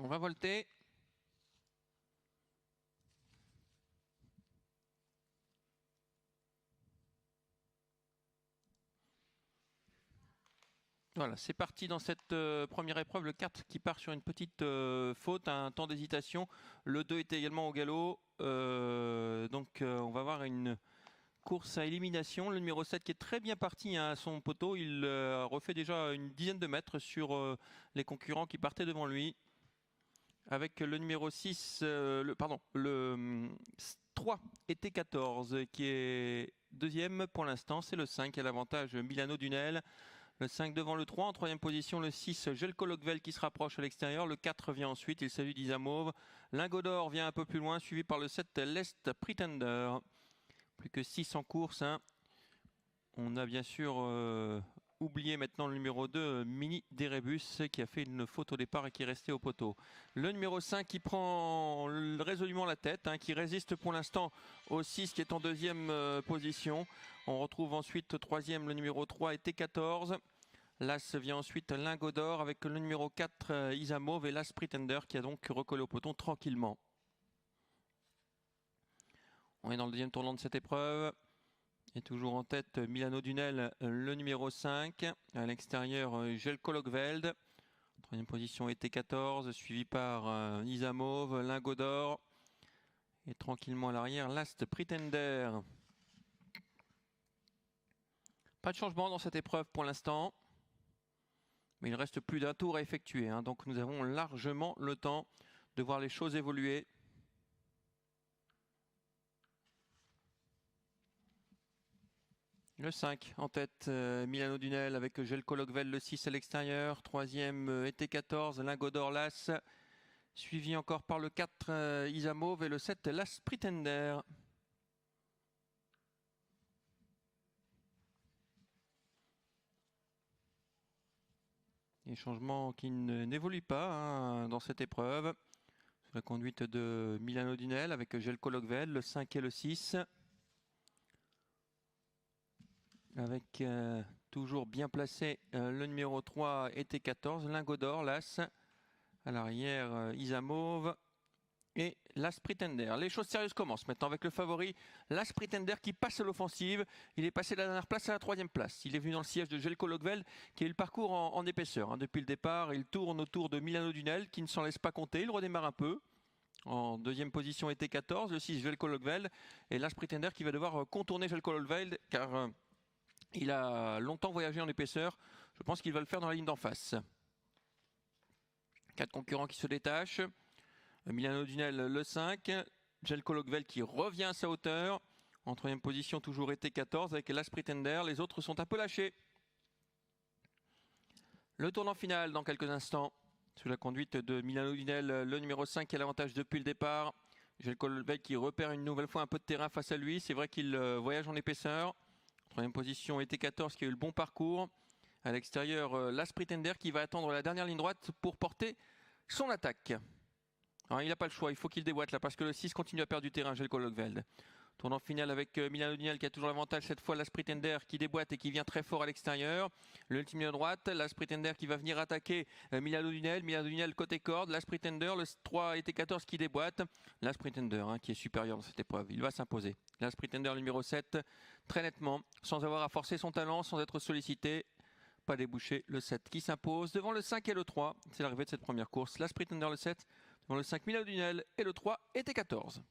On va volter. Voilà, c'est parti dans cette première épreuve. Le 4 qui part sur une petite faute, un temps d'hésitation. Le 2 était également au galop. Donc on va avoir une course à élimination. Le numéro 7 qui est très bien parti à son poteau. Il refait déjà une dizaine de mètres sur les concurrents qui partaient devant lui. Avec le numéro 6, le 3 et T14 qui est deuxième pour l'instant. C'est le 5 qui a l'avantage Milano Dunel. Le 5 devant le 3, en troisième position le 6 Jelko Lokvel qui se rapproche à l'extérieur. Le 4 vient ensuite, il s'agit d'Isamov. Lingot d'or vient un peu plus loin, suivi par le 7 l'Est Pretender. Plus que 6 en course. Hein. On a bien sûr oublié maintenant le numéro 2, Mini Derebus, qui a fait une faute au départ et qui est resté au poteau. Le numéro 5 qui prend résolument la tête, hein, qui résiste pour l'instant au 6 qui est en deuxième position. On retrouve ensuite troisième le numéro 3 et T14. L'As vient ensuite Lingot d'or avec le numéro 4 Isamov et l'As Pretender qui a donc recollé au peloton tranquillement. On est dans le deuxième tournant de cette épreuve. Et toujours en tête Milano Dunel, le numéro 5. À l'extérieur, Jelko Lokveld. Troisième position est T14, suivi par Isamov, Lingot d'or. Et tranquillement à l'arrière, Last Pretender. Pas de changement dans cette épreuve pour l'instant. Mais il reste plus d'un tour à effectuer. Hein, donc nous avons largement le temps de voir les choses évoluer. Le 5 en tête, Milano Dunel avec Jelko Lokvel, le 6 à l'extérieur. Troisième, T14, Lingot d'or, l'As. Suivi encore par le 4, Isamov et le 7, l'As Pretender. Les changements qui n'évoluent pas hein, dans cette épreuve. Sous la conduite de Milano Dunel avec Jelko Lokvel, le 5 et le 6. Avec toujours bien placé le numéro 3 et T14, Lingot d'or, l'As. À l'arrière, Isamov et l'As Pretender. Les choses sérieuses commencent maintenant avec le favori, l'As Pretender qui passe à l'offensive. Il est passé de la dernière place à la troisième place. Il est venu dans le siège de Jelko Lokvel qui a eu le parcours en épaisseur. Hein. Depuis le départ, il tourne autour de Milano Dunel qui ne s'en laisse pas compter. Il redémarre un peu. En deuxième position était 14, le 6 Jelko Lokvel et l'As Pretender qui va devoir contourner Jelko Lokvel car il a longtemps voyagé en épaisseur. Je pense qu'il va le faire dans la ligne d'en face. 4 concurrents qui se détachent. Milano Dunel le 5. Jelko Lokvel qui revient à sa hauteur. En troisième position toujours été 14 avec l'As Pretender. Les autres sont un peu lâchés. Le tournant final dans quelques instants. Sous la conduite de Milano Dunel, le numéro 5 qui a l'avantage depuis le départ. Jelko Lokvel qui repère une nouvelle fois un peu de terrain face à lui. C'est vrai qu'il voyage en épaisseur. Troisième position, ET14 qui a eu le bon parcours. À l'extérieur, l'As Pretender qui va attendre la dernière ligne droite pour porter son attaque. Alors, il n'a pas le choix, il faut qu'il déboîte là parce que le 6 continue à perdre du terrain, Jelko Lokvel. Tournant final avec Milano Dunel qui a toujours l'avantage cette fois, l'As Pretender qui déboîte et qui vient très fort à l'extérieur. L'ultime ligne droite, l'As Pretender qui va venir attaquer Milano Dunel côté corde, l'As Pretender, le 3 et T14 qui déboîte. L'As Pretender hein, qui est supérieur dans cette épreuve, il va s'imposer. L'As Pretender numéro 7, très nettement, sans avoir à forcer son talent, sans être sollicité. Pas débouché, le 7 qui s'impose devant le 5 et le 3. C'est l'arrivée de cette première course. L'As Pretender le 7, devant le 5 Milano Dunel et le 3 et T14.